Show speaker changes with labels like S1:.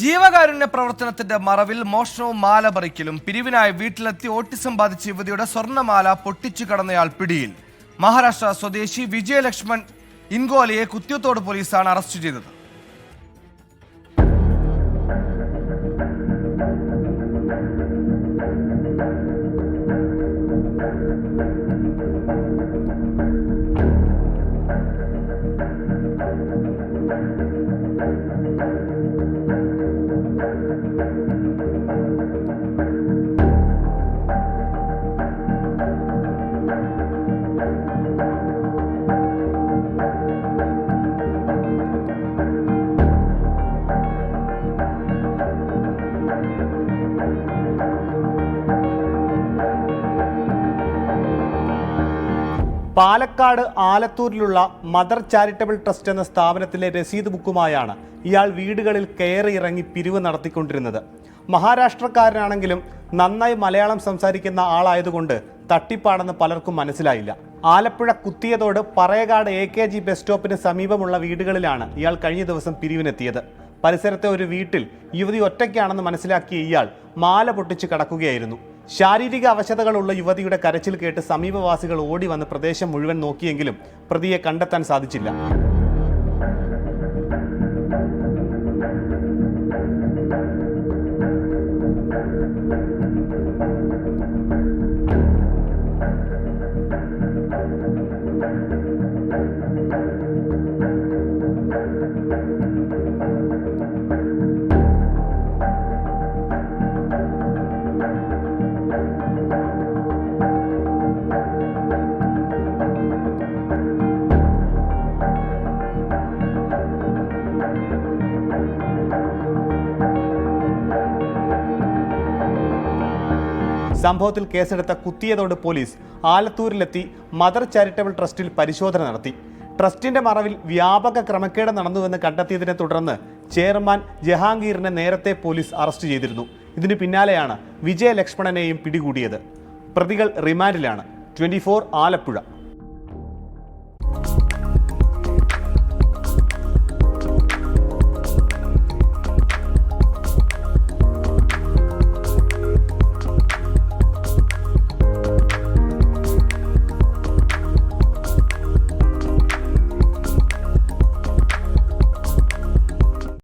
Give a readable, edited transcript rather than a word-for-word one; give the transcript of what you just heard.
S1: ജീവകാരുണ്യ പ്രവർത്തനത്തിന്റെ മറവിൽ മോഷണവും മാല പറിക്കലും പിരിവിനായി വീട്ടിലെത്തി ഓട്ടിസം ബാധിച്ച യുവതിയുടെ സ്വർണ്ണമാല പൊട്ടിച്ചു കടന്നയാൾ പിടിയിൽ. മഹാരാഷ്ട്ര സ്വദേശി വിജയലക്ഷ്മൺ ഇൻഗോലയെ കുത്തിയത്തോട് പോലീസാണ് അറസ്റ്റ് ചെയ്തത്.
S2: പാലക്കാട് ആലത്തൂരിലുള്ള മദർ ചാരിറ്റബിൾ ട്രസ്റ്റ് എന്ന സ്ഥാപനത്തിലെ രസീത് ബുക്കുമായാണ് ഇയാൾ വീടുകളിൽ കയറി ഇറങ്ങി പിരിവ് നടത്തിക്കൊണ്ടിരുന്നത്. മഹാരാഷ്ട്രക്കാരനാണെങ്കിലും നന്നായി മലയാളം സംസാരിക്കുന്ന ആളായതുകൊണ്ട് തട്ടിപ്പാണെന്ന് പലർക്കും മനസ്സിലായില്ല. ആലപ്പുഴ കുത്തിയതോട് പറയകാട് AKG ബസ് സ്റ്റോപ്പിന് സമീപമുള്ള വീടുകളിലാണ് ഇയാൾ കഴിഞ്ഞ ദിവസം പിരിവിനെത്തിയത്. പരിസരത്തെ ഒരു വീട്ടിൽ യുവതി ഒറ്റയ്ക്കാണെന്ന് മനസ്സിലാക്കിയ ഇയാൾ മാല പൊട്ടിച്ച് കടക്കുകയായിരുന്നു. ശാരീരിക അവശതകളുള്ള യുവതിയുടെ കരച്ചിൽ കേട്ട് സമീപവാസികൾ ഓടി വന്ന് പ്രദേശം മുഴുവൻ നോക്കിയെങ്കിലും പ്രതിയെ കണ്ടെത്താൻ സാധിച്ചില്ല. സംഭവത്തിൽ കേസെടുത്ത കുത്തിയതോട് പോലീസ് ആലത്തൂരിലെത്തി മദർ ചാരിറ്റബിൾ ട്രസ്റ്റിൽ പരിശോധന നടത്തി. ട്രസ്റ്റിന്റെ മറവിൽ വ്യാപക ക്രമക്കേട് നടന്നുവെന്ന് കണ്ടെത്തിയതിനെ തുടർന്ന് ചെയർമാൻ ജഹാംഗീറിനെ നേരത്തെ പോലീസ് അറസ്റ്റ് ചെയ്തിരുന്നു. ഇതിനു പിന്നാലെയാണ് വിജയലക്ഷ്മണനെയും പിടികൂടിയത്. പ്രതികൾ റിമാൻഡിലാണ്. 24 ആലപ്പുഴ.